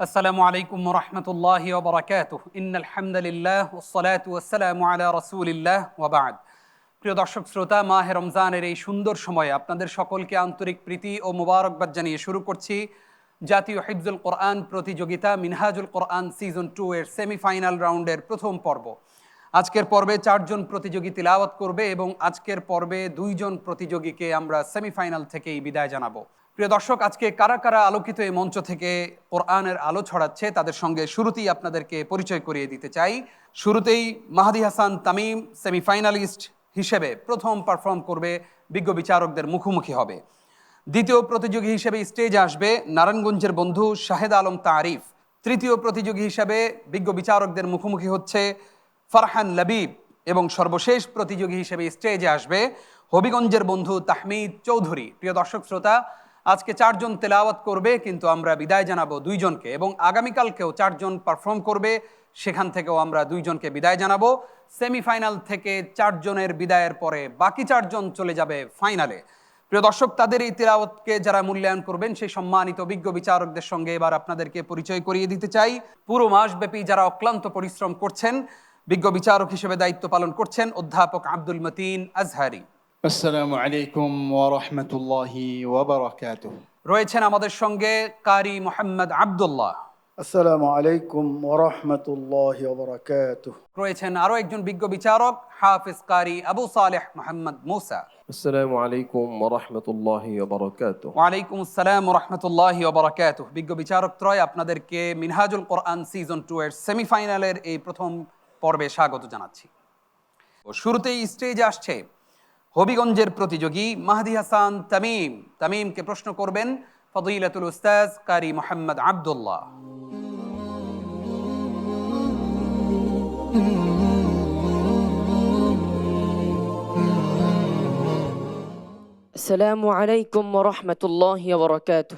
আসসালামু আলাইকুম রহমতুল্লাহি ওয়া বারাকাতুহু ইন্নাল হামদুলিল্লাহ ওয়াসসালাতু ওয়াসসালামু আলা রাসূলিল্লাহ ওয়া বা'দ। প্রিয় দর্শক শ্রোতা, মাহে রমজানের এই সুন্দর সময়ে আপনাদের সকলকে আন্তরিক প্রীতি ও মোবারকবাদ জানিয়ে শুরু করছি জাতীয় হিফজুল কোরআন প্রতিযোগিতা মিনহাজুল কোরআন সিজন 2 এর সেমিফাইনাল রাউন্ডের প্রথম পর্ব। আজকের পর্বে 4 জন প্রতিযোগী তিলাওয়াত করবে এবং আজকের পর্বে 2 জন প্রতিযোগীকে আমরা সেমিফাইনাল থেকেই বিদায় জানাবো। প্রিয় দর্শক, আজকে কারা কারা আলোকিত এই মঞ্চ থেকে কোরআনের আলো ছড়াচ্ছে তাদের সঙ্গে শুরুতেই আপনাদেরকে পরিচয় করিয়ে দিতে চাই। শুরুতেই মাহাদি হাসান তামিম সেমিফাইনালিস্ট হিসেবে প্রথম পারফর্ম করবে, বিজ্ঞ বিচারকদের মুখোমুখি হবে। দ্বিতীয় প্রতিযোগী হিসেবে স্টেজে আসবে নারায়ণগঞ্জের বন্ধু শাহেদ আলম তারিফ। তৃতীয় প্রতিযোগী হিসেবে বিজ্ঞ বিচারকদের মুখোমুখি হচ্ছে ফারহান লবিব। এবং সর্বশেষ প্রতিযোগী হিসেবে স্টেজে আসবে হবিগঞ্জের বন্ধু তাহমিদ চৌধুরী। প্রিয় দর্শক শ্রোতা, আজকে 4 জন তেলাওয়াত করবে, কিন্তু আমরা বিদায় জানাবো 2 জনকে, এবং আগামীকালকেও 4 জন পারফর্ম করবে, সেখান থেকেও আমরা 2 জনকে বিদায় জানাবো। সেমিফাইনাল থেকে 4 জনের বিদায়ের পরে বাকি 4 জন চলে যাবে ফাইনালে। প্রিয় দর্শক, তাদের এই তিলাওয়াতকে যারা মূল্যায়ন করবেন সেই সম্মানিত বিজ্ঞ বিচারকদের সঙ্গে এবার আপনাদেরকে পরিচয় করিয়ে দিতে চাই। পুরো মাসব্যাপী যারা অক্লান্ত পরিশ্রম করছেন, বিজ্ঞ বিচারক হিসেবে দায়িত্ব পালন করছেন অধ্যাপক আব্দুল মতিন আজহারি। আসসালামু আলাইকুম ওয়া রাহমাতুল্লাহি ওয়া বারাকাতুহু। রয়েছেন আমাদের সঙ্গে কারি মোহাম্মদ আব্দুল্লাহ। আসসালামু আলাইকুম ওয়া রাহমাতুল্লাহি ওয়া বারাকাতুহু। রয়েছেন আরো একজন বিজ্ঞ বিচারক হাফিজ কারি আবু সালেহ মোহাম্মদ মুসা। আসসালামু আলাইকুম ওয়া রাহমাতুল্লাহি ওয়া বারাকাতুহু। ওয়ালাইকুম আসসালাম ওয়া রাহমাতুল্লাহি ওয়া বারাকাতুহু। বিজ্ঞ বিচারক ত্রয় আপনাদেরকে মিনহাজুল কোরআন সিজন 2 এর সেমিফাইনালের এই প্রথম পর্বে স্বাগত জানাচ্ছি। শুরুতেই স্টেজে আসছে হবিগঞ্জের প্রতিযোগী মাহদি হাসান তামিম। তামিমকে প্রশ্ন করবেন ফদিলাতুল উস্তাজ কারি মোহাম্মদ আব্দুল্লাহ। السلام عليكم ورحمة الله وبركاته.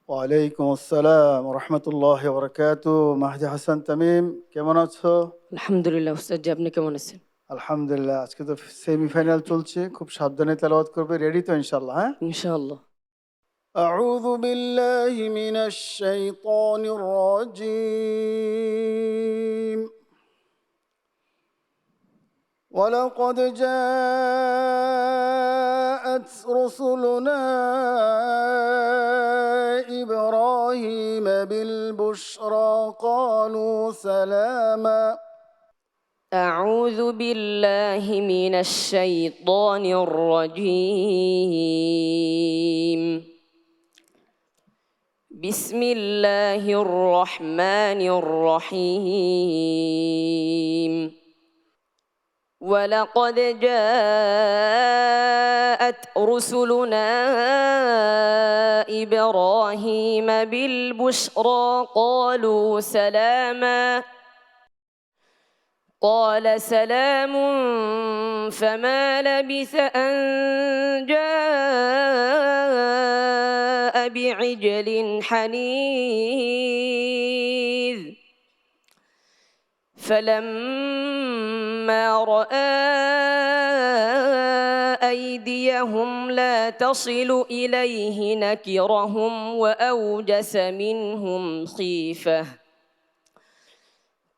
ওয়ালাইকুম আসসালাম ওয়া রাহমাতুল্লাহি ওয়া বারাকাতুহু। মাহদি হাসান তামিম, কেমন আছো? আলহামদুলিল্লাহ উস্তাদ জি, আপনি কেমন আছেন? আলহামদুলিল্লাহ। আজকে তো সেমিফাইনাল চলছে, খুব সাবধানে তেলাওয়াত করবে। রেডি তো ইনশাআল্লাহ? হ্যাঁ, ইনশাআল্লাহ। আউযু বিল্লাহি মিনাশ শাইতানির রাজীম। ولقد جاءت رسلنا إبراهيم بالبشرى قالوا سلاما. أعوذ بالله من الشيطان الرجيم. بسم الله الرحمن الرحيم. ولقد جاءت رسلنا إبراهيم بالبشرى قالوا سلاما. قال سلام فما لبث أن جاء بعجل حنيذ. فلما رأى أيديهم لا تصل إليه نكرهم وأوجس منهم خيفة.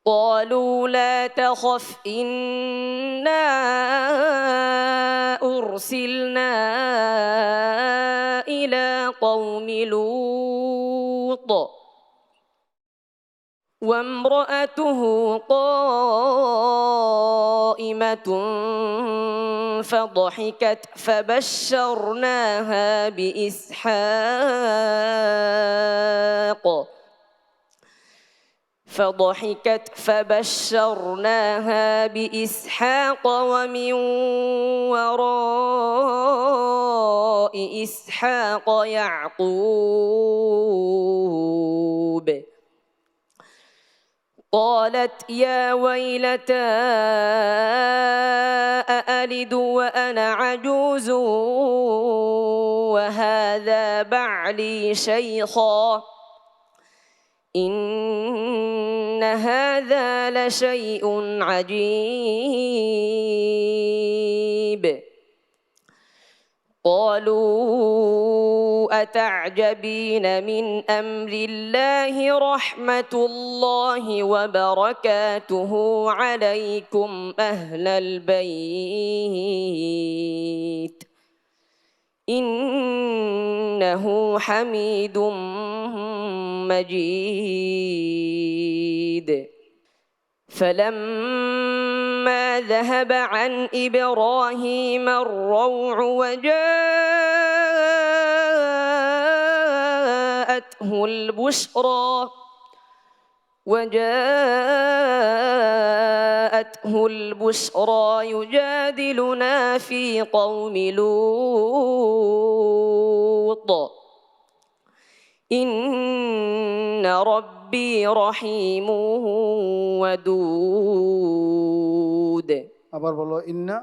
قالوا لا تخف إنا أرسلنا إلى قوم لوط وامرأته قائمة فضحكت فبشرناها بإسحاق ومن وراء إسحاق يعقوب. قالت يا ويلتى أألد وأنا عجوز وهذا بعلي شيخا إن هذا لشيء عجيب. قالوا أتعجبين من أمر الله رحمة الله وبركاته عليكم أهل البيت إنه حميد مجيد. فلما ذهب عن إبراهيم الروع وجاءته البشرى يجادلنا في قوم لوط إن ربي رحيم ودود. আবার বলো ইন্না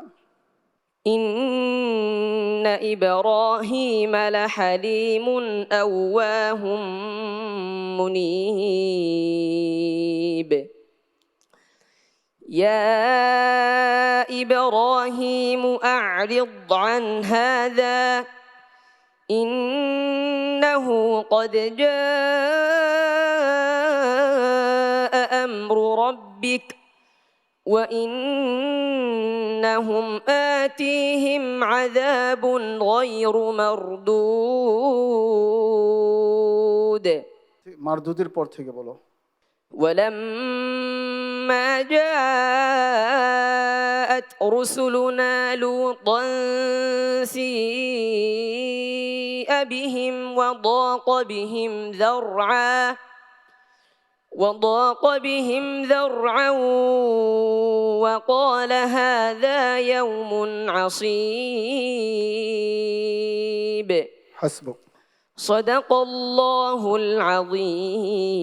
إن إبراهيم لحليم أواه منيب. يا إبراهيم أعرض عن هذا إنه قد جاء أمر ربك وإنهم آتيهم عذاب غير مردود. মারদুদের পর থেকে বলো ولما جاءت رسلنا لوطا سيء بهم وضاق بهم ذرعا وقال هذا يوم عصيب. হাসবুক صدق الله العظيم.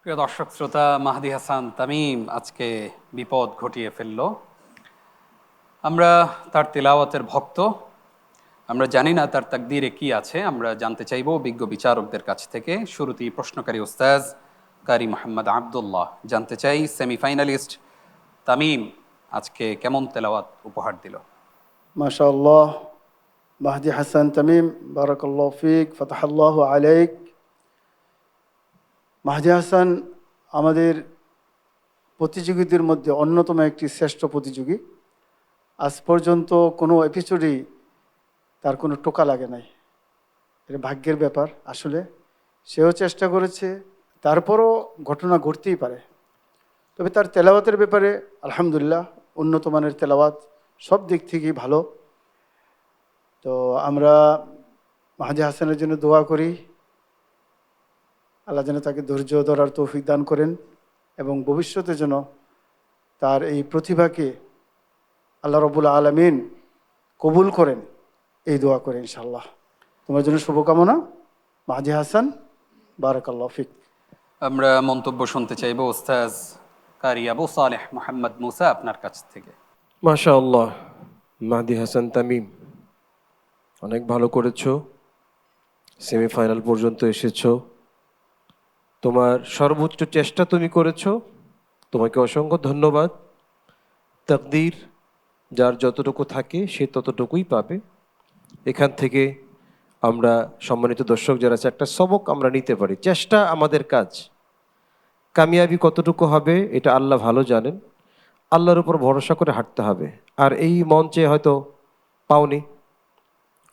প্রিয় দর্শক শ্রোতা, মাহদি হাসান তামিম আজকে বিপদ ঘটিয়ে ফেলল। আমরা তার তেলাওয়াতের ভক্ত, আমরা জানি না তার তাকদীরে কি আছে। আমরা জানতে চাইব বিজ্ঞ বিচারকদের কাছ থেকে। শুরুতেই প্রশ্নকারী ওস্তাজ কারি মোহাম্মদ আবদুল্লাহ, জানতে চাই সেমিফাইনালিস্ট তামিম আজকে কেমন তেলাওয়াত উপহার দিল? মাশাআল্লাহ, মাহদি হাসান তামিম, বারাকাল্লাহু ফিক, ফাতাহাল্লাহু আলাইক। মাহদি হাসান আমাদের প্রতিযোগীদের মধ্যে অন্যতম একটি শ্রেষ্ঠ প্রতিযোগী। আজ পর্যন্ত কোনো এপিসোডেই তার কোনো টোকা লাগে নাই। এটা ভাগ্যের ব্যাপার। আসলে সেও চেষ্টা করেছে, তারপরও ঘটনা ঘটতেই পারে। তবে তার তেলাওয়াতের ব্যাপারে আলহামদুলিল্লাহ উন্নত মানের তেলাওয়াত, সব দিক থেকেই ভালো। তো আমরা মাহদি হাসানের জন্য দোয়া করি, আল্লাহ যেন তাকে ধৈর্য ধরার তৌফিক দান করেন এবং ভবিষ্যতে যেন তার এই প্রতিভাকে আল্লাহ রাব্বুল আলামিন কবুল করেন, এই দোয়া করে ইনশাআল্লাহ। তোমার জন্য শুভকামনা মাহদি হাসান, বারাকাল্লাহু ফিক। আমরা মন্তব্য শুনতে চাইব ওস্তাজ কারি আবু সালেহ মোহাম্মদ মুসা আপনার কাছ থেকে। মাশাআল্লাহ, মাহদি হাসান তামিম অনেক ভালো করেছো, সেমিফাইনাল পর্যন্ত এসেছো, তোমার সর্বোচ্চ চেষ্টা তুমি করেছো, তোমাকে অসংখ্য ধন্যবাদ। তাকদীর যার যতটুকু থাকে সে ততটুকুই পাবে। এখান থেকে আমরা সম্মানিত দর্শক যারা আছে একটা সবক আমরা নিতে পারি। চেষ্টা আমাদের কাজ, কামিয়াবি কতটুকু হবে এটা আল্লাহ ভালো জানেন। আল্লাহর উপর ভরসা করে হাঁটতে হবে। আর এই মঞ্চে হয়তো পাওনি,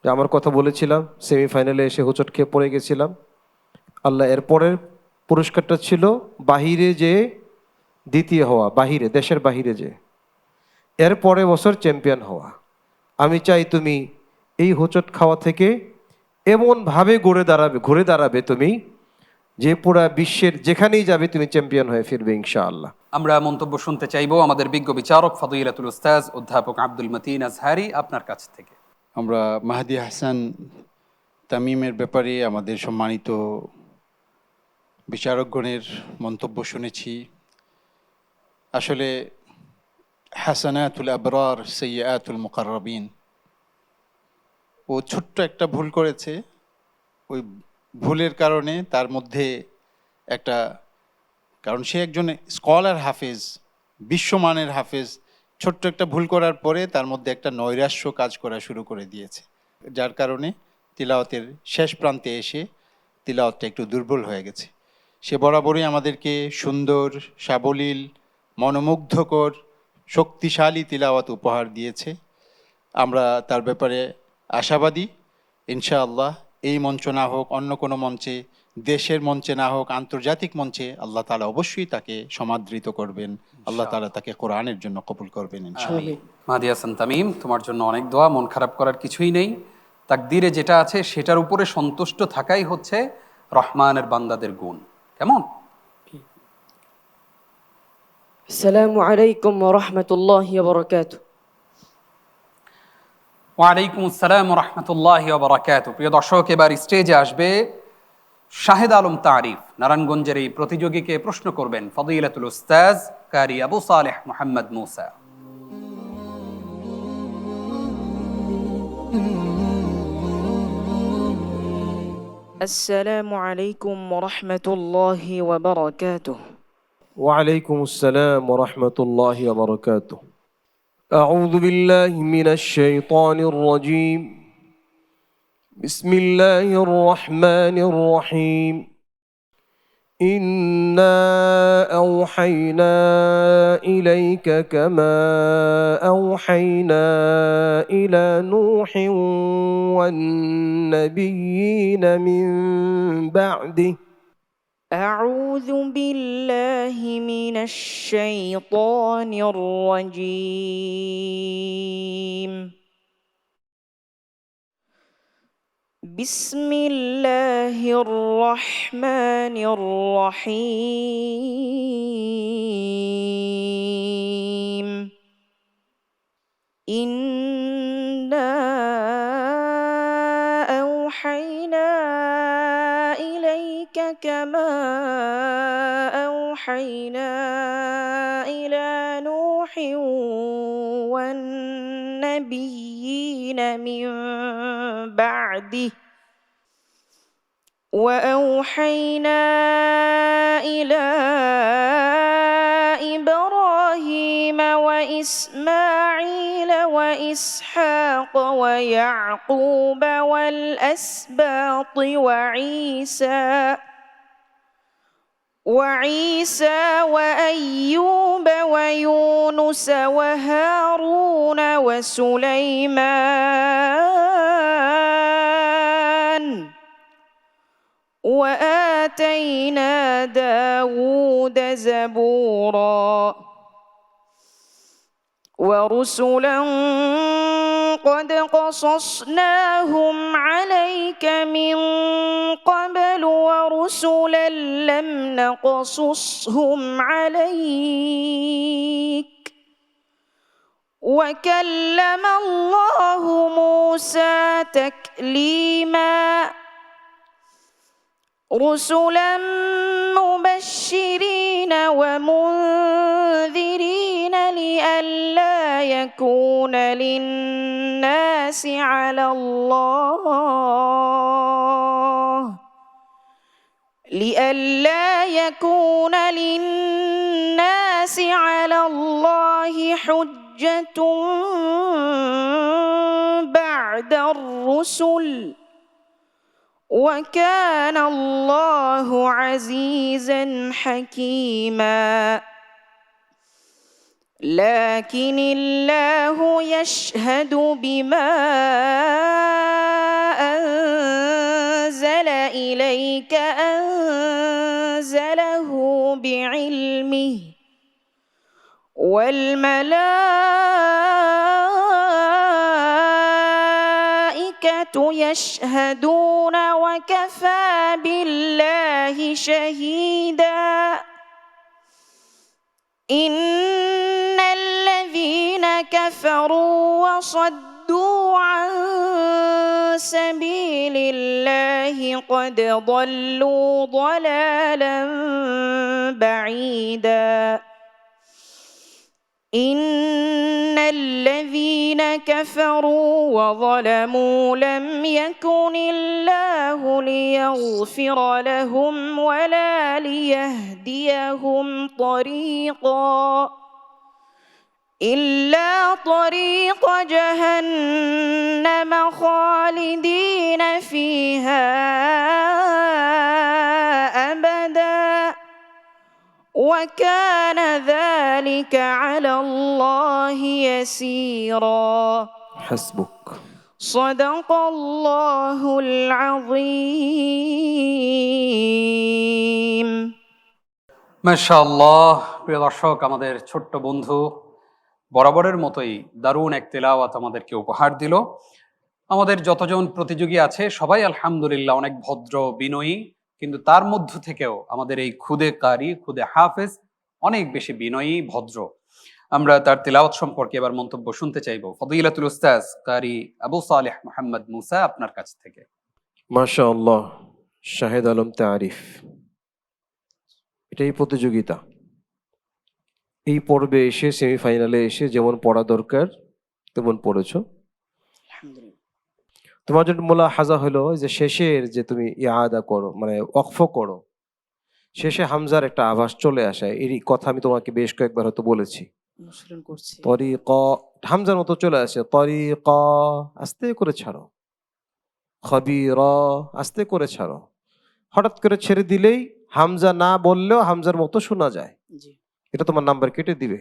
আমার কথা বলেছিলাম, সেমিফাইনালে এসে হোঁচট খেয়ে পড়ে গেছিলাম। আল্লাহ এর পরের পুরস্কারটা ছিল বাহিরে যে দ্বিতীয় হওয়া, বাহিরে, দেশের বাহিরে যে, এর পরের বছর চ্যাম্পিয়ন হওয়া। আমি চাই তুমি এই হোঁচট খাওয়া থেকে এমনভাবে ঘুরে দাঁড়াবে তুমি, যে পুরা বিশ্বের যেখানেই যাবে তুমি চ্যাম্পিয়ন হয়ে ফিরবে ইনশাআল্লাহ। আমরা মন্তব্য শুনতে চাইব আমাদের বিজ্ঞ বিচারক ফদিলাতুল উস্তাজ অধ্যাপক আব্দুল মতিন আজহারি আপনার কাছ থেকে। আমরা মাহদি হাসান তামিমের ব্যাপারে আমাদের সম্মানিত বিচারকগণের মন্তব্য শুনেছি। আসলে হাসানাতুল আবরার সাইয়্যাতুল মুকাররাবিন, ও ছোট্ট একটা ভুল করেছে। ওই ভুলের কারণে তার মধ্যে একটা, কারণ সে একজন স্কলার হাফেজ, বিশ্বমানের হাফেজ, ছোট্ট একটা ভুল করার পরে তার মধ্যে একটা নৈরাশ্য কাজ করা শুরু করে দিয়েছে, যার কারণে তিলাওয়াতের শেষ প্রান্তে এসে তিলাওয়াতটা একটু দুর্বল হয়ে গেছে। সে বরাবরই আমাদেরকে সুন্দর, সাবলীল, মনোমুগ্ধকর, শক্তিশালী তিলাওয়াত উপহার দিয়েছে। আমরা তার ব্যাপারে আশাবাদী। ইনশাআল্লাহ এই মঞ্চ না হোক, অন্য কোনো মঞ্চে, দেশের মঞ্চে না হোক, আন্তর্জাতিক মঞ্চে আল্লাহ তাআলা অবশ্যই তাকে সমাদৃত করবেন। আল্লাহ তাআলা তাকে কোরআনের জন্য কবুল করবেন ইনশাআল্লাহ। মাহদি হাসান তামিম, তোমার জন্য অনেক দোয়া। মন খারাপ করার কিছুই নেই। তাকদীরে যেটা আছে সেটার উপরে সন্তুষ্ট থাকাই হচ্ছে রহমানের বান্দাদের গুণ। কেমন? السلام عليكم ورحمة الله وبركاته. ওয়ালাইকুম আসসালাম ওয়া রাহমাতুল্লাহি ওয়া বারাকাতুহু। প্রিয় দর্শক, এবার স্টেজে আসবে শাহেদ আলম তারিফ। নারায়ণগঞ্জের এই প্রতিযোগীকে প্রশ্ন করবেন ফদিলাতুল উস্তাজ কারি আবু সালেহ মুহাম্মদ মুসা। السلام عليكم ورحمة الله وبركاته. وعليكم السلام ورحمة الله وبركاته. أعوذ بالله من الشيطان الرجيم. بسم الله الرحمن الرحيم. إنا أوحينا إليك كما أوحينا إلى نوح والنبيين من بعده. أعوذ بالله من الشيطان الرجيم. بسم الله الرحمن الرحيم. إنا أوحينا إليك كما أوحينا إلى نوح والنبيين من بعده وأوحينا إلى إبراهيم وإسماعيل وإسحاق ويعقوب والأسباط وعيسى وأيوب ويونس وهارون وسليمان وآتينا داود زبورا ورسلا قد قصصناهم عليك من قبل ورسلا لم نقصصهم عليك وكلم الله موسى تكليما رسلا مبشرين ومنذرين لئلا يكون للناس على الله حجة بعد الرسل وكان الله عزيزا حكيما لكن الله يشهد بما أنزل إليك أنزله بعلمه والملائكة يشهدون وكفى بالله شهيدا إن الذين كفروا وصدوا عن سبيل الله قد ضلوا ضلالا بعيدا إن الذين كفروا وظلموا لم يكن الله ليغفر لهم ولا ليهديهم طريقا إلا طريق جهنم خالدين فيها أبدا وكان ذلك على الله يسيرا হাসবুক। صدق الله العظيم মাশাআল্লাহ। প্রিয় দর্শক, আমাদের ছোট্ট বন্ধু বরাবরের মতোই দারুণ এক তেলাওয়াত আমাদেরকে উপহার দিল। আমাদের যতজন প্রতিযোগী আছে সবাই আলহামদুলিল্লাহ অনেক ভদ্র, বিনয়ী, কিন্তু তার মধ্য থেকেও আমাদের এই খুদে কারি, খুদে হাফেজ অনেক বেশি বিনয়ী, ভদ্র। আমরা তার তেলাওয়াত সম্পর্কে এবার মন্তব্য শুনতে চাইবো। ফদিলাতুল উস্তাজ কারি আবু সালেহ মোহাম্মদ মুসা আপনার কাছ থেকে। মাশাআল্লাহ, শাহেদ আলম তারিফ। এটাই প্রতিযোগিতা। এই পর্বে এসে সেমিফাইনালে এসে যেমন পড়া দরকার তেমন পড়েছো। তোমার জন্য মুলাহাজা হলো যে শেষের যে তুমি ইয়াদা করো, মানে ওয়াকফ করো, শেষে হামজার একটা আভাস চলে আসে। এই কথা আমি তোমাকে বেশ কয়েকবার হয়তো বলেছি। অনুসরণ করছি। তরিক, হামজার মতো চলে আসে। তরিক আস্তে করে ছাড়ো, খবির আস্তে করে ছাড়ো। হঠাৎ করে ছেড়ে দিলেই হামজা না বললেও হামজার মতো শোনা যায়। জি। এটা তোমার নাম্বার কেটে দিবে।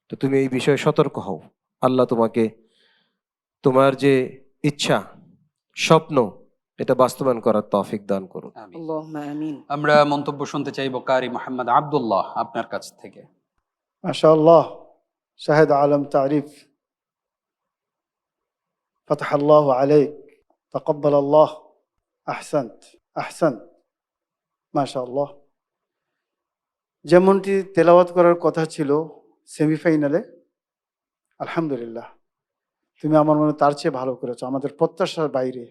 তো তুমি এই বিষয়ে সতর্ক হও। আল্লাহ তোমাকে তোমার যে ইচ্ছা, স্বপ্ন, এটা বাস্তবায়ন করার তৌফিক দান করুন। আমিন। আল্লাহুম্মা আমিন। আমরা মন্তব্য শুনতে চাইবো কারি মোহাম্মদ আব্দুল্লাহ আপনার কাছ থেকে। মাশাআল্লাহ, শাহেদ আলম তারিফ, ফতহ আল্লাহ আলাইক, তাকাব্বাল আল্লাহ, আহসান্ত আহসান্ত, মাশাআল্লাহ। যেমনটি তেলাওয়াত করার কথা ছিল সেমিফাইনালে, আলহামদুলিল্লাহ তুমি আমার মনে তার চেয়ে ভালো করেছো, আমাদের প্রত্যাশার বাইরে।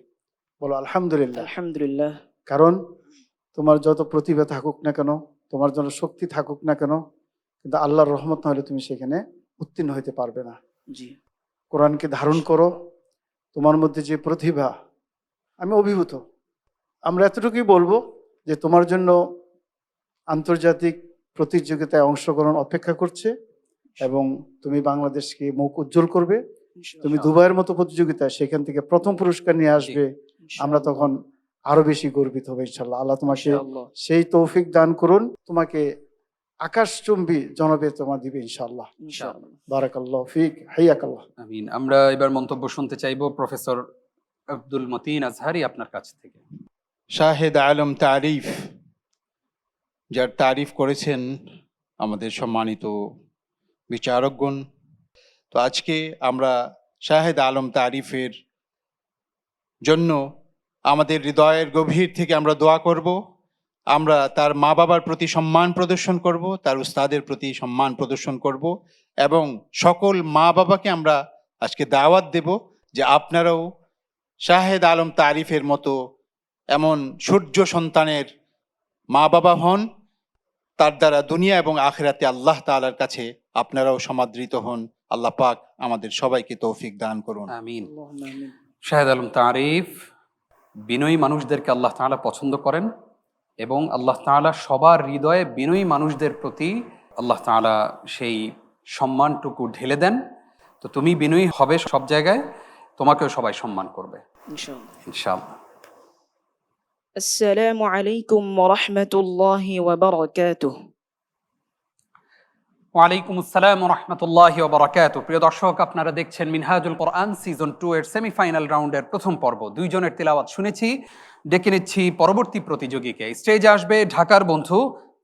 বলো আলহামদুলিল্লাহ। আলহামদুলিল্লাহ। কারণ তোমার যত প্রতিভা থাকুক না কেন, তোমার যত শক্তি থাকুক না কেন, কিন্তু আল্লাহর রহমত না হলে তুমি সেখানে উত্তীর্ণ হতে পারবে না। জি। কোরআনকে ধারণ করো, তোমার মধ্যে যে প্রতিভা, আমি অভিভূত। আমরা এতটুকুই বলবো যে তোমার জন্য আন্তর্জাতিক প্রতিযোগিতায় অংশগ্রহণ অপেক্ষা করছে এবং তুমি বাংলাদেশকে মুখ উজ্জ্বল করবে। তুমি দুবাইয়ের মতো প্রতিযোগিতায় সেখান থেকে প্রথম পুরস্কার নিয়ে আসবে, আমরা তখন আরো বেশি গর্বিত হবে ইনশাআল্লাহ। আল্লাহ তোমাকে ইনশাআল্লাহ। সেই তৌফিক দান করুন, তোমাকে আকাশচুম্বী জনবে তোমার দিবে ইনশাআল্লাহ। ইনশাআল্লাহ। বারাকাল্লাহ ফিক, হাইয়াকাল্লাহ। আমিন। আমরা এবার মন্তব্য শুনতে চাইবো প্রফেসর আব্দুল মতিন আজহারি আপনার কাছ থেকে। শাহেদ আলম তারিফ, যার তারিফ করেছেন আমাদের সম্মানিত বিচারকগণ। তো আজকে আমরা শাহেদ আলম তারিফের জন্য আমাদের হৃদয়ের গভীর থেকে আমরা দোয়া করব। আমরা তার মা বাবার প্রতি সম্মান প্রদর্শন করব, তার উস্তাদের প্রতি সম্মান প্রদর্শন করব এবং সকল মা বাবাকে আমরা আজকে দাওয়াত দেব যে আপনারাও শাহেদ আলম তারিফের মতো এমন সূর্য সন্তানের মা বাবা হন, তার দ্বারা দুনিয়া এবং আখিরাতে আল্লাহ তাআলার কাছে আপনারাও সমাদৃত হন। আল্লাহ পাক আমাদের সবাইকে তৌফিক দান করুন। আমিন। আল্লাহুম্মা আমিন। শাহেদ আলম তারিফ, বিনয়ী মানুষদেরকে আল্লাহ তাআলা পছন্দ করেন এবং আল্লাহ তাআলা সবার হৃদয়ে বিনয়ী মানুষদের প্রতি আল্লাহ তাআলা সেই সম্মানটুকু ঢেলে দেন। তো তুমি বিনয়ী হবে সব জায়গায়, তোমাকেও সবাই সম্মান করবে ইনশাআল্লাহ। ইনশাআল্লাহ। আসসালামু আলাইকুম ওয়া রাহমাতুল্লাহি ওয়া বারাকাতুহু। ওয়ালাইকুম আসসালাম ওয়া রাহমাতুল্লাহি ওয়া বারাকাতুহু। প্রিয় দর্শক, আপনারা দেখছেন মিনহাজুল কোরআন সিজন 2 এর সেমিফাইনাল রাউন্ডের প্রথম পর্ব। দুইজনের তেলাওয়াত শুনেছি, ডেকে নিচ্ছি পরবর্তী প্রতিযোগীকে। স্টেজে আসবে ঢাকার বন্ধু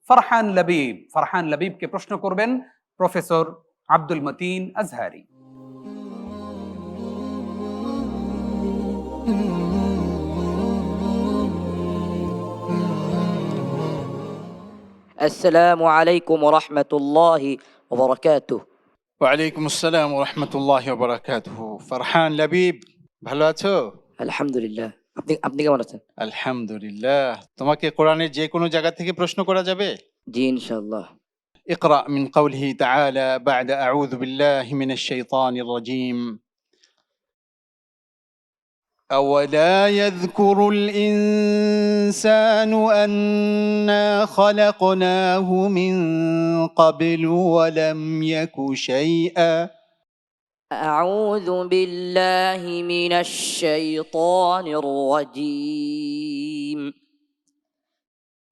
ফারহান লবিব। ফারহান লবিবকে প্রশ্ন করবেন প্রফেসর আব্দুল মতিন আজহারি। السلام عليكم ورحمة الله وبركاته. ওয়ালাইকুম আসসালাম ওয়া রাহমাতুল্লাহি ওয়া বারাকাতুহু। ফারহান লবিব, ভালো আছো? الحمد لله. আপনি কেমন আছেন? আলহামদুলিল্লাহ। তোমাকে কোরআনের যে কোনো জায়গা থেকে প্রশ্ন করা যাবে? জি ইনশাআল্লাহ। اقرأ من قوله تعالى بعد أعوذ بالله من الشيطان الرجيم أولا يذكر الإنسان أنا خلقناه من قبل ولم يك شيئا أعوذ بالله من الشيطان الرجيم.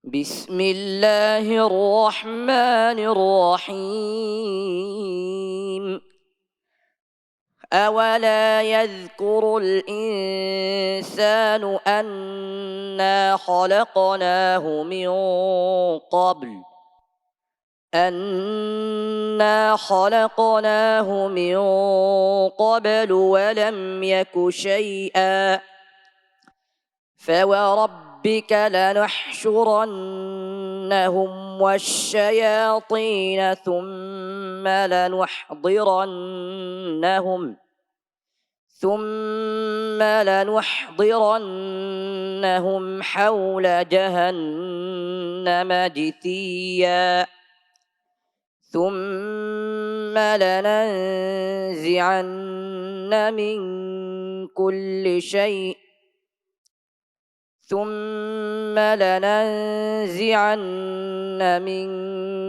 بسم الله الرحمن الرحيم. أولا يذكر الإنسان أنا خلقناه من قبل ولم يك شيئا فوربك لنحشرنهم والشياطين ثم لنحضرنهم حول جهنم جثيا ثم لننزعن من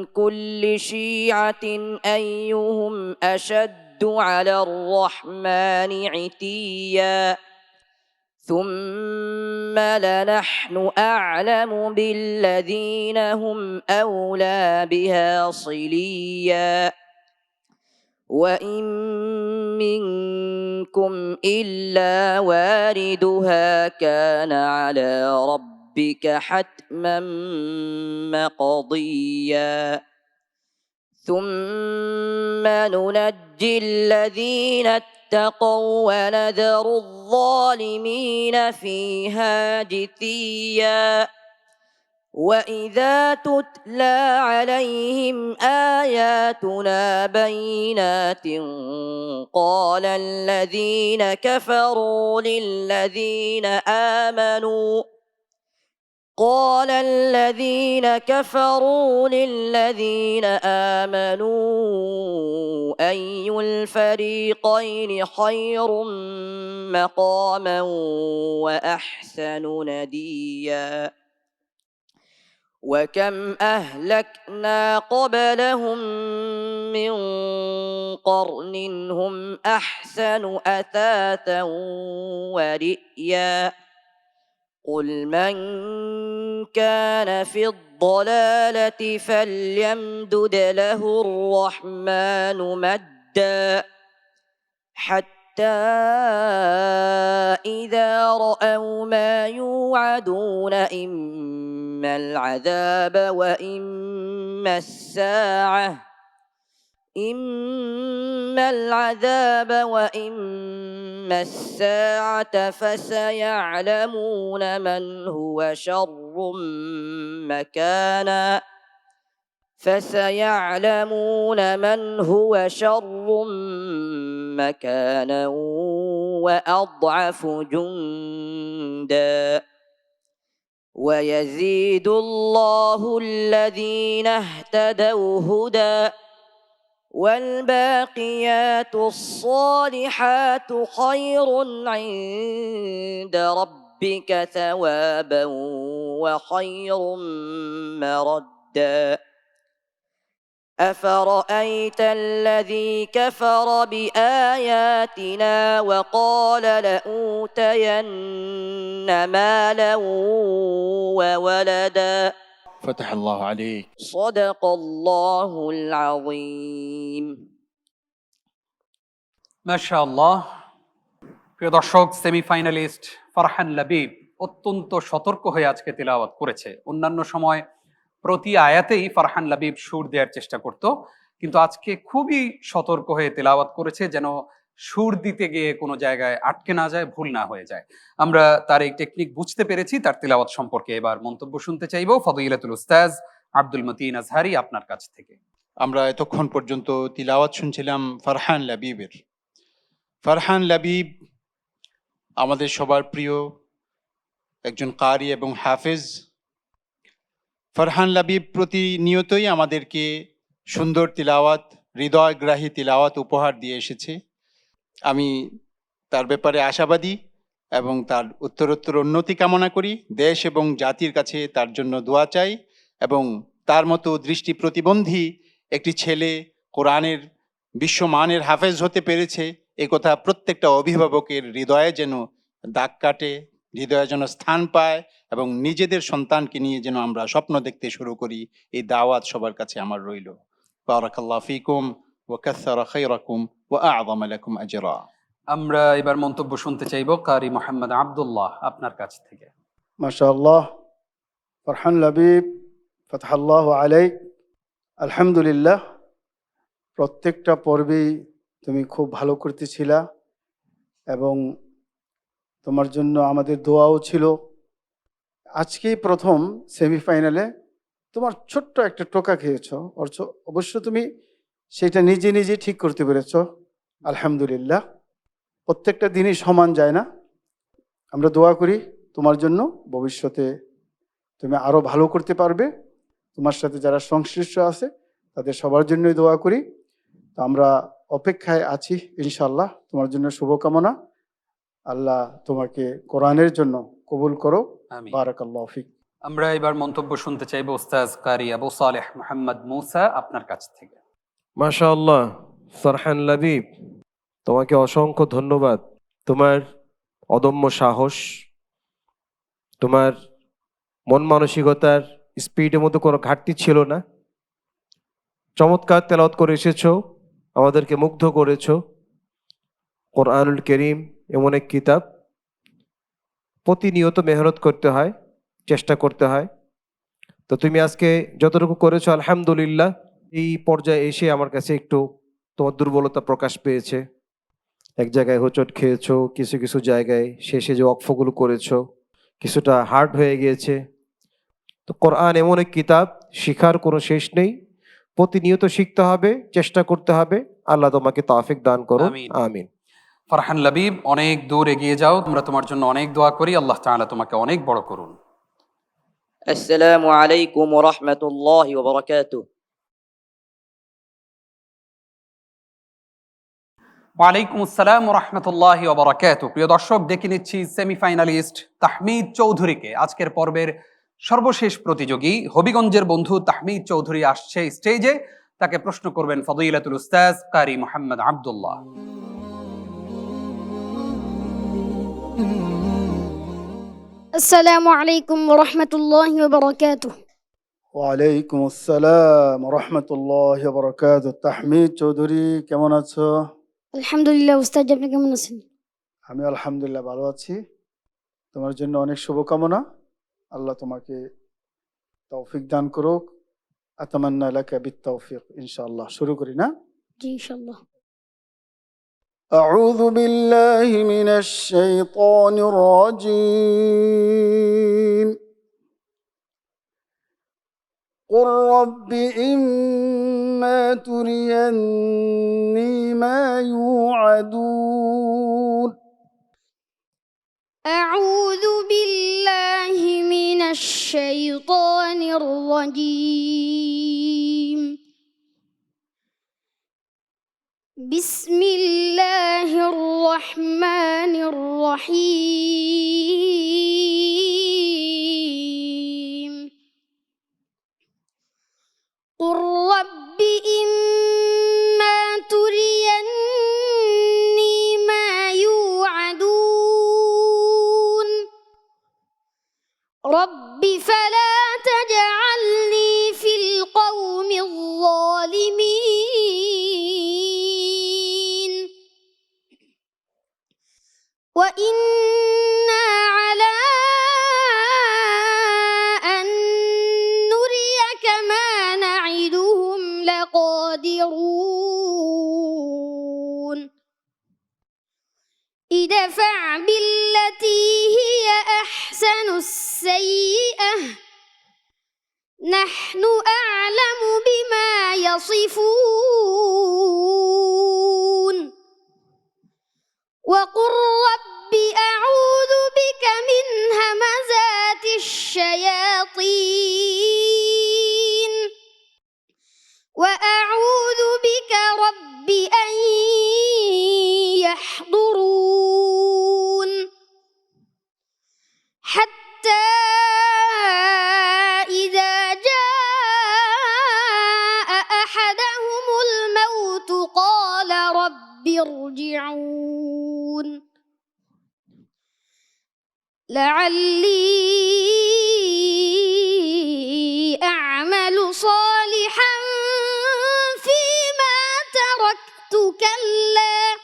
كل شيعة أيهم أشد على الرحمن عتيا ثم لنحن أعلم بالذين هم أولى بها صليا وإن منكم إلا واردها كان على ربك حتما مقضيا ثم ننجي الذين اتقوا ونذر الظالمين فيها جثيا وإذا تتلى عليهم آياتنا بينات قال الذين كفروا للذين آمنوا أي الفريقين خير مقاما وأحسن نديا وكم أهلكنا قبلهم من قرن هم أحسن أثاثا ورئيا قل من كان في الضلالة فليمدد له الرحمن مدا حتى إذا رأوا ما يوعدون إما العذاب وإما الساعة فسيعلمون من هو شر مكانا وأضعف جندا ويزيد الله الذين اهتدوا هدى والباقيات الصالحات خير عند ربك ثوابا وخير مردا أفرأيت الذي كفر بآياتنا وقال لأوتين مالا وولدا فتح الله عليك صدق الله العظيم মাশাআল্লাহ। প্রিয় দর্শক, সেমিফাইনালিস্ট ফারহান লাবিব অত্যন্ত সতর্ক হয়ে আজকে তিলাওয়াত করেছে। অন্যান্য সময় প্রতি আয়াতেই ফারহান লাবিব সুর দেওয়ার চেষ্টা করত, কিন্তু আজকে খুবই সতর্ক হয়ে তিলাওয়াত করেছে যেন সুর দিতে গিয়ে কোনো জায়গায় আটকে না যায়, ভুল না হয়ে যায়। আমরা তার এই টেকনিক বুঝতে পেরেছি। তার তিলাওয়াত সম্পর্কে এবার মন্তব্য শুনতে চাইবো ফদিলাতুল উস্তাজ আব্দুল মতিন আজহারি আপনার কাছ থেকে। আমরা এতক্ষণ পর্যন্ত তিলাওয়াত শুনছিলাম ফারহান লাবিবের। ফারহান লাবিব আমাদের সবার প্রিয় একজন কারি এবং হাফেজ। ফারহান লাবিব প্রতিনিয়তই আমাদেরকে সুন্দর তিলাওয়াত, হৃদয়গ্রাহী তিলাওয়াত উপহার দিয়ে এসেছে। আমি তার ব্যাপারে আশাবাদী এবং তার উত্তরোত্তর উন্নতি কামনা করি। দেশ এবং জাতির কাছে তার জন্য দোয়া চাই এবং তার মতো দৃষ্টি প্রতিবন্ধী একটি ছেলে কোরআনের বিশ্বমানের হাফেজ হতে পেরেছে এ কথা প্রত্যেকটা অভিভাবকের হৃদয়ে যেন দাগ কাটে, হৃদয়ে যেন স্থান পায় এবং নিজেদের সন্তানকে নিয়ে যেন আমরা স্বপ্ন দেখতে শুরু করি। এই দাওয়াত সবার কাছে আমার রইল। বারাকাল্লাহু ফিকুম ওয়া কাসসারা খায়রাকুম ওয়া আ'যামা লাকুম আজরা। আমরা এবার মন্তব্য শুনতে চাইব কারি মোহাম্মদ আব্দুল্লাহ আপনার কাছ থেকে। মাশাআল্লাহ, ফারহান লাবিব, ফাতহাল্লাহু আলাইক। আলহামদুলিল্লাহ, প্রত্যেকটা পর্বেই তুমি খুব ভালো করতেছিলা এবং তোমার জন্য আমাদের দোয়াও ছিল। আজকেই প্রথম সেমিফাইনালে তোমার ছোট্ট একটা টোকা খেয়েছো, অবশ্য তুমি সেটা নিজে নিজে ঠিক করতে পেরেছ। আলহামদুলিল্লাহ, প্রত্যেকটা দিনই সমান যায় না। আমরা দোয়া করি তোমার জন্য, ভবিষ্যতে তুমি আরও ভালো করতে পারবে। তোমার সাথে যারা সংশ্লিষ্ট আছে তাদের সবার জন্যই দোয়া করি। তো আমরা অপেক্ষায় আছি ইনশাআল্লাহ। তোমার জন্য শুভকামনা। আল্লাহ তোমাকে কোরআনের জন্য কবুল করো। আমিন। বারাকাল্লাহু ফিক। আমরা এবার মন্তব্য শুনতে চাইব উস্তাজ কারি আবু সালেহ মোহাম্মদ মুসা আপনার কাছ থেকে। মাশাআল্লাহ, ফারহান লাবিব, তোমাকে অসংখ্য ধন্যবাদ। তোমার অদম্য সাহস, তোমার মন মানসিকতার স্পিডের মধ্যে কোনো ঘাটতি ছিল না। চমৎকার তেলাওয়াত করে এসেছো, আমাদেরকে মুগ্ধ করেছো। কোরআনুল করিম এমন এক কিতাব, প্রতিনিয়ত মেহনত করতে হয়, চেষ্টা করতে হয়। তো তুমি আজকে যতটুকু করেছো আলহামদুলিল্লাহ। এই পর্যায়ে এসে আমার কাছে একটু তোমার দুর্বলতা প্রকাশ পেয়েছে। এক জায়গায় হোঁচট খেয়েছো, কিছু কিছু জায়গায় শেষে যে ওয়াকফগুলো করেছো কিছুটা হার্ড হয়ে গিয়েছে। তো কোরআন এমন এক কিতাব, শিখার কোনো শেষ নেই, প্রতিনিয়ত শিখতে হবে, চেষ্টা করতে হবে। আল্লাহ তোমাকে তৌফিক দান করুন, আমিন। আমিন। ফারহান লাবিব, অনেক দূর এগিয়ে যাও। আমরা তোমার জন্য অনেক দোয়া করি। আল্লাহ তাআলা তোমাকে অনেক বড় করুন। السلام عليكم ورحمة الله وبركاته. ওয়ালাইকুম আসসালাম ওয়া রাহমাতুল্লাহি ওয়া বারাকাতুহু। প্রিয় দর্শক, দেখে নিচ্ছি সেমিফাইনালিস্ট তাহমিদ চৌধুরীকে। আজকের পর্বের সর্বশেষ প্রতিযোগী হবিগঞ্জের বন্ধু তাহমিদ চৌধুরী আসছে স্টেজে। তাকে প্রশ্ন করবেন ফদিলাতুল উস্তাজ কারি মোহাম্মদ আব্দুল্লাহ। السلام عليكم ورحمة الله وبركاته. ওয়ালাইকুম আসসালাম রহমতুল্লাহ বরকাত। তাহমিদ চৌধুরী, কেমন আছো? الحمد لله أستاذ আপনি কেমন আছেন? আমি আলহামদুলিল্লাহ ভালো আছি। তোমার জন্য অনেক শুভকামনা। আল্লাহ তোমাকে তৌফিক দান করুক। আতামান্না লাকা বিত-তৌফিক ইনশাআল্লাহ। শুরু করি না? জি ইনশাআল্লাহ। أعوذ بالله من الشيطان الرجيم. قل رب إما تريني ما يوعدون. أعوذ بالله من الشيطان الرجيم. بسم الله الرحمن الرحيم. قل رب إما تريني ما يوعدون. رب فلا تجعلني في القوم الظالمين. وإنا على أن نريك ما نعدهم لقادرون. ادفع بالتي هي أحسن السيئة نحن أعلم بما يصفون. وقل رب أعوذ بك من همزات الشياطين وأعوذ بك رب أن يحضرون. يرجعون لعلي أعمل صالحا فيما تركت كلا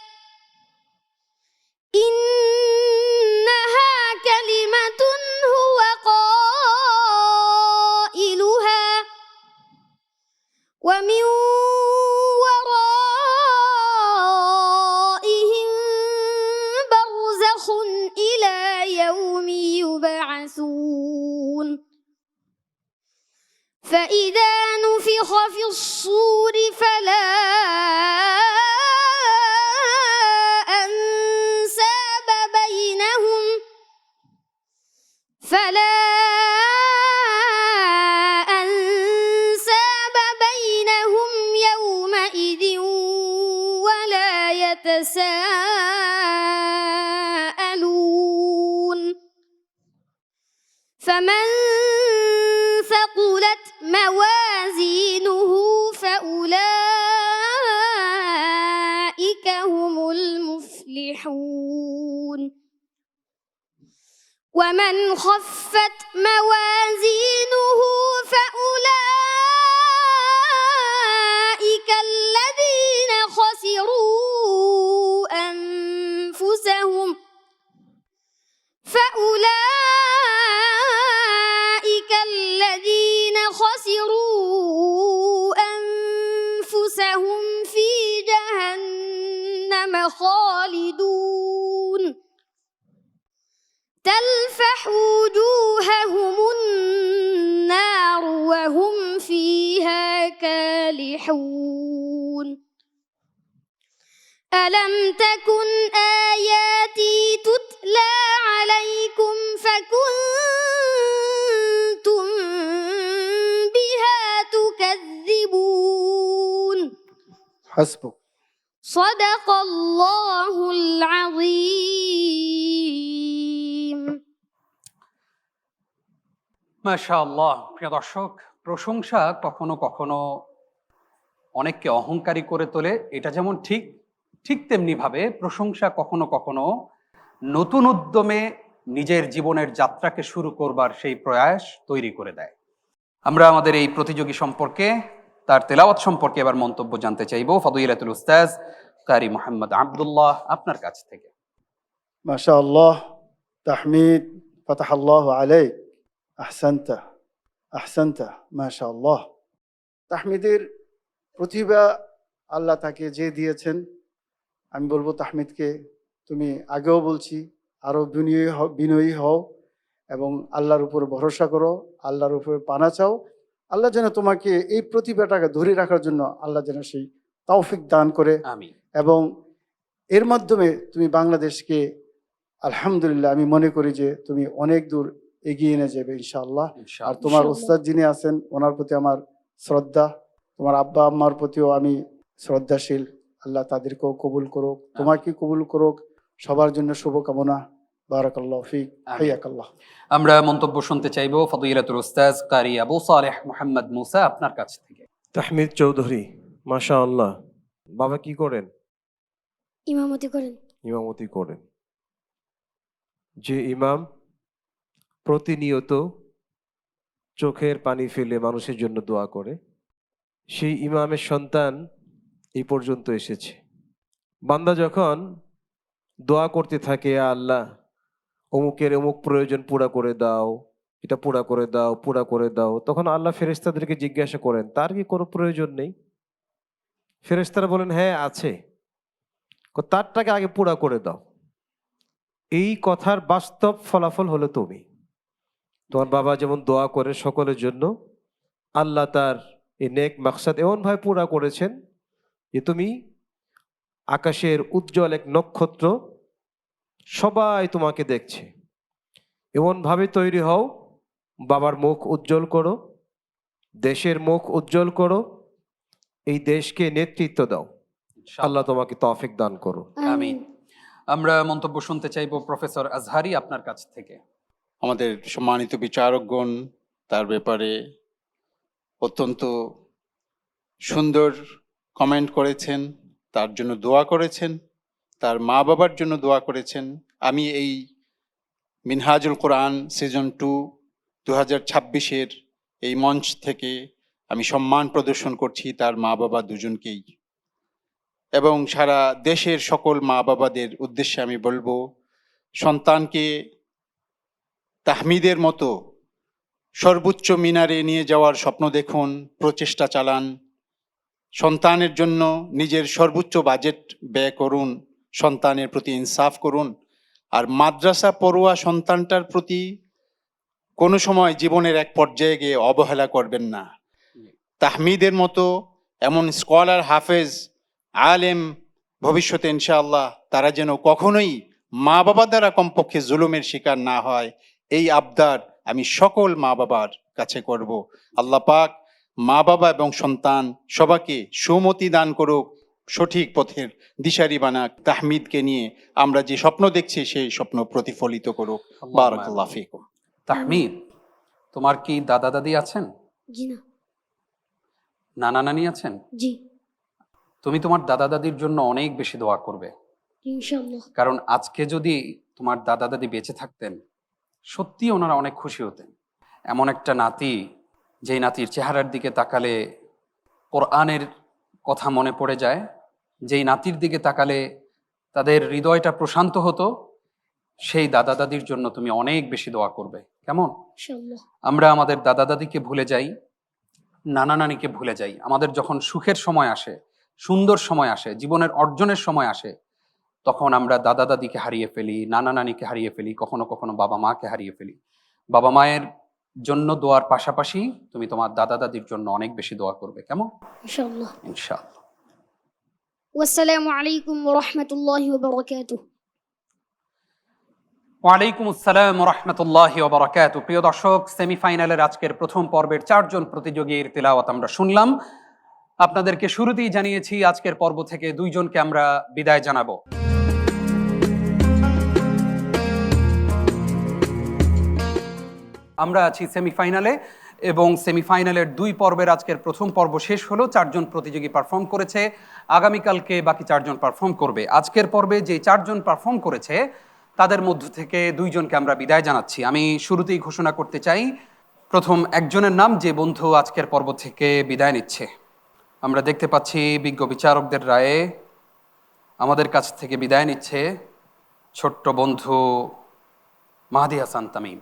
إنها كلمة هو قائلها ومن ورائهم برزخ إلى يوم يبعثون فإذا نفخ في الصور فلا أنساب بينهم يومئذ ولا يتساءلون فمن ثقلت موازينه فأولئك هم المفلحون ومن خفت موازينه فأولئك الذين خسروا أنفسهم في جهنم خالدون تلفح وجوههم النار وهم فيها كالحون ألم تكن آياتي تتلى عليكم فكنتم بها تكذبون حسبك صدق الله العظيم মাশাআল্লাহ। প্রিয় দর্শক, প্রশংসা কখনো কখনো অনেককে অহংকারী করে তোলে, এটা যেমন ঠিক ঠিক তেমনি ভাবে প্রশংসা কখনো কখনো নতুন উদ্যমে নিজের জীবনের যাত্রাকে শুরু করবার সেই প্রয়াস তৈরি করে দেয়। আমরা আমাদের এই প্রতিযোগী সম্পর্কে, তার তেলাওয়াত সম্পর্কে এবার মন্তব্য জানতে চাইবো ফাদিলাতুল উস্তাজ কারি মোহাম্মদ আব্দুল্লাহ আপনার কাছ থেকে। মাশাআল্লাহ, তাহমিদ, ফাতাহাল্লাহু আলাইক, আহসানতা আহসানতা, মাশাআল্লাহ। তাহমিদের প্রতিভা আল্লাহ তাকে যে দিয়েছেন, আমি বলবো তাহমিদকে তুমি আগেও বলছি আরো বিনয়ী হও এবং আল্লাহর উপর ভরসা করো, আল্লাহর উপর পানা চাও। আল্লাহ যেন তোমাকে এই প্রতিভাটাকে ধরে রাখার জন্য আল্লাহ যেন সেই তৌফিক দান করে আমিন। এবং এর মাধ্যমে তুমি বাংলাদেশকে আলহামদুলিল্লাহ আমি মনে করি যে তুমি অনেক দূর এগিয়ে নিয়ে যাবে ইনশাআল্লাহ। আর তোমার উস্তাদ যিনি আছেন ওনার প্রতি আমার শ্রদ্ধা, তোমার আব্বা আম্মার প্রতিও আমি শ্রদ্ধাশীল। আল্লাহ তাদেরকেও কবুল করুক, তোমাকে কবুল করুক, সবার জন্য শুভকামনা। বারাকাল্লাহু ফিক, হাইয়াকাল্লাহ। আমরা মন্তব্য শুনতে চাইবো ফাদিলাতুল উস্তাজ কারি আবু সালেহ মুহাম্মদ মুসা আপনার কাছ থেকে। তাহমিদ চৌধুরী, মাশাআল্লাহ। বাবা কি করেন? ইমামতি করেন। ইমামতি করেন। যে ইমাম প্রতিনিয়ত চোখের পানি ফেলে মানুষের জন্য দোয়া করে, সেই ইমামের সন্তান এই পর্যন্ত এসেছে। বান্দা যখন দোয়া করতে থাকে, আল্লাহ অমুকের অমুক প্রয়োজন পুরা করে দাও, এটা পুরা করে দাও, পুরা করে দাও, তখন আল্লাহ ফেরেশতাদেরকে জিজ্ঞাসা করেন তার কি কোনো প্রয়োজন নেই? ফেরেশতারা বলেন হ্যাঁ আছে, তারটাকে আগে পুরা করে দাও। এই কথার বাস্তব ফলাফল হলো তুমি। তোমার বাবা যেমন দোয়া করে সকলের জন্য, আল্লাহ তার এই নেক মাকসাদ এমনভাবে পুরা করেছেন যে তুমি আকাশের উজ্জ্বল এক নক্ষত্র, সবাই তোমাকে দেখছে। এমনভাবে তৈরি হও, বাবার মুখ উজ্জ্বল করো, দেশের মুখ উজ্জ্বল করো, এই দেশকে নেতৃত্ব দাও। আল্লাহ তোমাকে তৌফিক দান করো। আমিন। আমরা মন্তব্য শুনতে চাইবো প্রফেসর আজহারি আপনার কাছ থেকে। আমাদের সম্মানিত বিচারকগণ তার ব্যাপারে অত্যন্ত সুন্দর কমেন্ট করেছেন, তার জন্য দোয়া করেছেন। তার মা বাবার জন্য দোয়া করেছেন। আমি এই মিনহাজুল কোরআন সিজন 2 2026-এর এই মঞ্চ থেকে আমি সম্মান প্রদর্শন করছি তার মা বাবা দুজনকেই, এবং সারা দেশের সকল মা বাবাদের উদ্দেশ্যে আমি বলবো, সন্তানকে তাহমিদের মতো সর্বোচ্চ মিনারে নিয়ে যাওয়ার স্বপ্ন দেখুন, প্রচেষ্টা চালান, সন্তানের জন্য নিজের সর্বোচ্চ বাজেট ব্যয় করুন, সন্তানের প্রতি ইনসাফ করুন। আর মাদ্রাসা পড়ুয়া সন্তানটার প্রতি কোনো সময় জীবনের এক পর্যায়ে গিয়ে অবহেলা করবেন না। তাহমিদের মতো এমন স্কলার, হাফেজ, আলেম ভবিষ্যতে ইনশাআল্লাহ তারা যেন কখনোই মা বাবা দ্বারা কমপক্ষে জুলুমের শিকার না হয়, এই আবদার আমি সকল মা বাবার কাছে করব। আল্লাহ পাক মা বাবা এবং সন্তান সবাইকে সুমতি দান করুক, সঠিক পথের দিশারি বানাক। তাহমিদকে নিয়ে আমরা যে স্বপ্ন দেখছি সেই স্বপ্ন প্রতিফলিত করুক। বারাকাল্লাহু ফিকুম। তাহমিদ, তোমার কি দাদা দাদি আছেন? জি না। নানা নানি আছেন? জি। তুমি তোমার দাদা দাদির জন্য অনেক বেশি দোয়া করবে, ইনশাআল্লাহ। কারণ আজকে যদি তোমার দাদা দাদি বেঁচে থাকতেন, সত্যি ওনারা অনেক খুশি হতেন। এমন একটা নাতি, যেই নাতির চেহারার দিকে তাকালে কোরআনের কথা মনে পড়ে যায়, যেই নাতির দিকে তাকালে তাদের হৃদয়টা প্রশান্ত হতো, সেই দাদা দাদির জন্য তুমি অনেক বেশি দোয়া করবে। কেমন? ইনশাআল্লাহ। আমরা আমাদের দাদা দাদিকে ভুলে যাই, নানা নানিকে ভুলে যাই। আমাদের যখন সুখের সময় আসে, সুন্দর সময় আসে, জীবনের অর্জনের সময় আসে, তখন আমরা দাদা দাদিকে হারিয়ে ফেলি, নানা নানিকে হারিয়ে ফেলি, কখনো কখনো বাবা মাকে হারিয়ে ফেলি। বাবা মায়ের জন্য দোয়ার পাশাপাশি তুমি তোমার দাদা দাদির জন্য অনেক বেশি দোয়া করবে। কেমন? ইনশাআল্লাহ। ইনশাআল্লাহ। ওয়াসসালামু আলাইকুম ওয়া রাহমাতুল্লাহি ওয়া বারাকাতুহু। ওয়ালাইকুম আসসালাম ওয়া রাহমাতুল্লাহি ওয়া বারাকাতুহু। প্রিয় দর্শক, সেমিফাইনালের আজকের প্রথম পর্বের 4 জন প্রতিযোগীর তিলাওয়াত আমরা শুনলাম। আপনাদেরকে শুরুতেই জানিয়েছি আজকের পর্ব থেকে 2 জনকে আমরা বিদায় জানাবো। আমরা আছি সেমিফাইনালে, এবং সেমিফাইনালের 2 পর্বের আজকের প্রথম পর্ব শেষ হলো। 4 জন প্রতিযোগী পারফর্ম করেছে, আগামীকালকে বাকি 4 জন পারফর্ম করবে। আজকের পর্বে যে 4 জন পারফর্ম করেছে তাদের মধ্য থেকে 2 জনকে আমরা বিদায় জানাচ্ছি। আমি শুরুতেই ঘোষণা করতে চাই প্রথম একজনের নাম, যে বন্ধু আজকের পর্ব থেকে বিদায় নিচ্ছে। আমরা দেখতে পাচ্ছি বিজ্ঞ বিচারকদের রায়ে আমাদের কাছ থেকে বিদায় নিচ্ছে ছোট্ট বন্ধু মাহদি হাসান তামিম।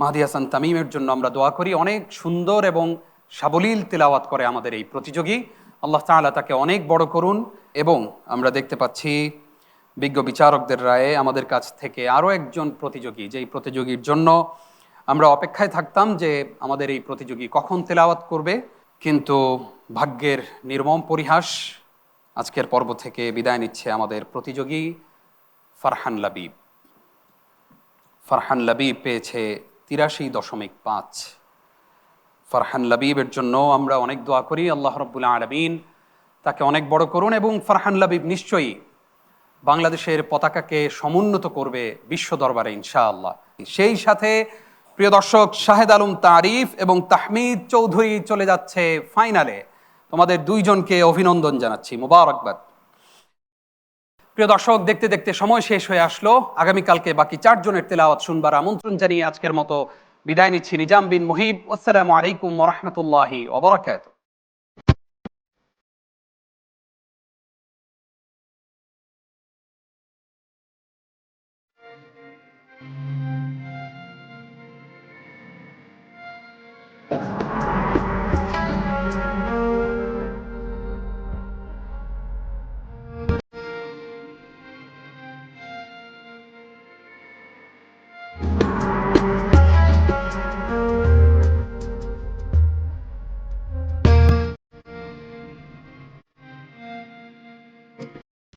মাহদি হাসান তামিমের জন্য আমরা দোয়া করি। অনেক সুন্দর এবং সাবলীল তিলাওয়াত করে আমাদের এই প্রতিযোগী। আল্লাহ তাআলা তাকে অনেক বড় করুন। এবং আমরা দেখতে পাচ্ছি বিজ্ঞ বিচারকদের রায়ে আমাদের কাছ থেকে আরও একজন প্রতিযোগী, যেই প্রতিযোগীর জন্য আমরা অপেক্ষায় থাকতাম যে আমাদের এই প্রতিযোগী কখন তেলাওয়াত করবে, কিন্তু ভাগ্যের নির্মম পরিহাস, আজকের পর্ব থেকে বিদায় নিচ্ছে আমাদের প্রতিযোগী ফারহান লাবিব। ফারহান লাবিব পেয়েছে 83.5। ফারহান লাবিবের জন্য আমরা অনেক দোয়া করি, আল্লাহ রাব্বুল আলামিন তাকে অনেক বড় করুন, এবং ফারহান লাবিব নিশ্চয়ই বাংলাদেশের পতাকাকে সমুন্নত করবে বিশ্ব দরবারে ইনশাআল্লাহ। সেই সাথে প্রিয় দর্শক, শাহেদ আলম তারিফ এবং তাহমিদ চৌধুরী চলে যাচ্ছে ফাইনালে। তোমাদের 2 জনকে অভিনন্দন জানাচ্ছি, মুবারকবাদ। প্রিয় দর্শক, দেখতে দেখতে সময় শেষ হয়ে আসলো। আগামীকালকে বাকি 4 জনের তেলাওয়াত শুনবার আমন্ত্রণ জানিয়ে আজকের মতো বিদায় নিচ্ছি। নিজাম বিন মুহিব। আসসালামু আলাইকুম ওয়া রাহমাতুল্লাহি ওয়া বারাকাতুহু।